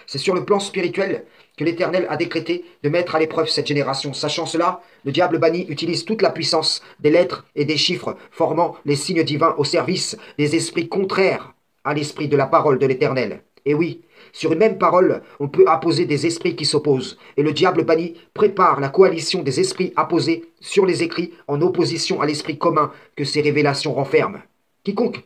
C'est sur le plan spirituel que l'Éternel a décrété de mettre à l'épreuve cette génération. Sachant cela, le diable banni utilise toute la puissance des lettres et des chiffres, formant les signes divins au service des esprits contraires à l'esprit de la parole de l'Éternel. Et oui, sur une même parole, on peut apposer des esprits qui s'opposent, et le diable banni prépare la coalition des esprits apposés sur les écrits en opposition à l'esprit commun que ces révélations renferment. Quiconque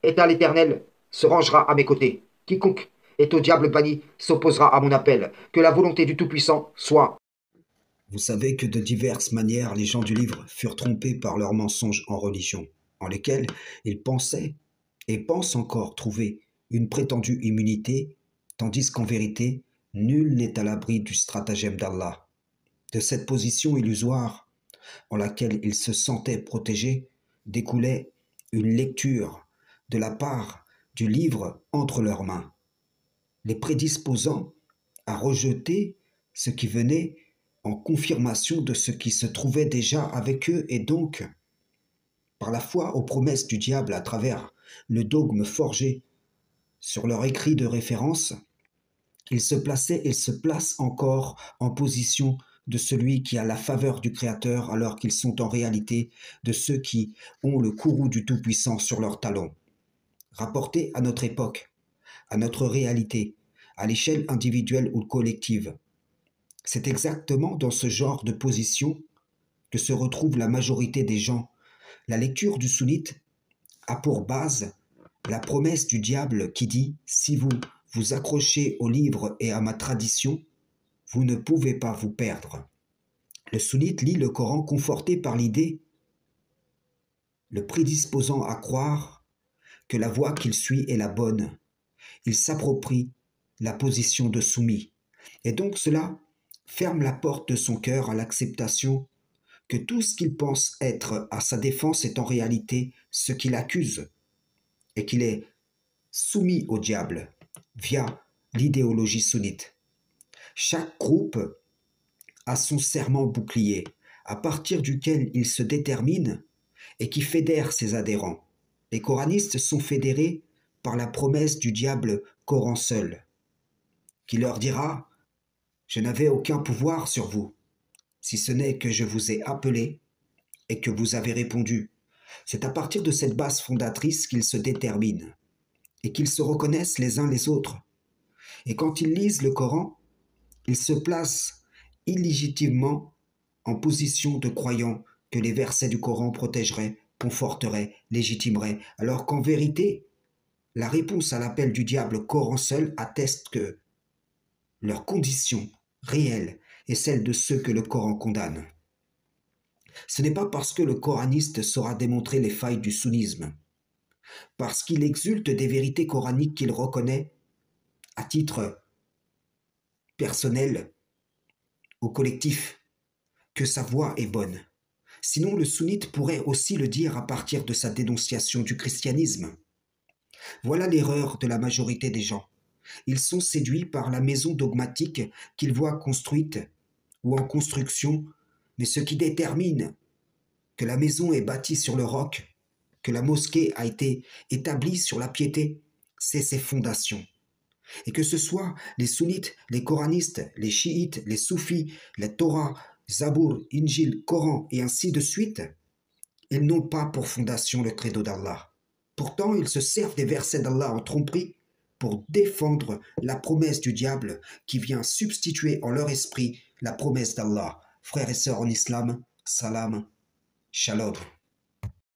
est à l'Éternel se rangera à mes côtés. Quiconque est au diable banni s'opposera à mon appel. Que la volonté du Tout-Puissant soit. Vous savez que de diverses manières les gens du livre furent trompés par leurs mensonges en religion, en lesquels ils pensaient et pensent encore trouver une prétendue immunité, tandis qu'en vérité, nul n'est à l'abri du stratagème d'Allah. De cette position illusoire en laquelle ils se sentaient protégés découlait une lecture de la part du livre entre leurs mains, les prédisposant à rejeter ce qui venait en confirmation de ce qui se trouvait déjà avec eux et donc, par la foi aux promesses du diable à travers le dogme forgé sur leur écrit de référence, ils se plaçaient et se placent encore en position de celui qui a la faveur du Créateur alors qu'ils sont en réalité de ceux qui ont le courroux du Tout-Puissant sur leurs talons. Rapporté à notre époque, à notre réalité, à l'échelle individuelle ou collective, c'est exactement dans ce genre de position que se retrouve la majorité des gens. La lecture du sunnite a pour base la promesse du diable qui dit « Si vous vous accrochez au livre et à ma tradition, vous ne pouvez pas vous perdre ». Le sunnite lit le Coran conforté par l'idée, le prédisposant à croire que la voie qu'il suit est la bonne. Il s'approprie la position de soumis. Et donc cela ferme la porte de son cœur à l'acceptation que tout ce qu'il pense être à sa défense est en réalité ce qu'il accuse et qu'il est soumis au diable via l'idéologie sunnite. Chaque groupe a son serment bouclier à partir duquel il se détermine et qui fédère ses adhérents. Les coranistes sont fédérés par la promesse du diable Coran seul, qui leur dira « Je n'avais aucun pouvoir sur vous, si ce n'est que je vous ai appelé et que vous avez répondu. » C'est à partir de cette base fondatrice qu'ils se déterminent et qu'ils se reconnaissent les uns les autres. Et quand ils lisent le Coran, ils se placent illégitimement en position de croyants que les versets du Coran protégeraient, conforteraient, légitimeraient, alors qu'en vérité, la réponse à l'appel du diable Coran seul atteste que leur condition réelle est celle de ceux que le Coran condamne. Ce n'est pas parce que le coraniste saura démontrer les failles du sunnisme, parce qu'il exulte des vérités coraniques qu'il reconnaît à titre personnel ou collectif, que sa voix est bonne. Sinon, le sunnite pourrait aussi le dire à partir de sa dénonciation du christianisme. Voilà l'erreur de la majorité des gens. Ils sont séduits par la maison dogmatique qu'ils voient construite ou en construction, mais ce qui détermine que la maison est bâtie sur le roc, que la mosquée a été établie sur la piété, c'est ses fondations. Et que ce soit les sunnites, les coranistes, les chiites, les soufis, les Torah, Zabour, Injil, Coran et ainsi de suite, ils n'ont pas pour fondation le credo d'Allah. Pourtant, ils se servent des versets d'Allah en tromperie pour défendre la promesse du diable qui vient substituer en leur esprit la promesse d'Allah. Frères et sœurs en islam, salam, shalom.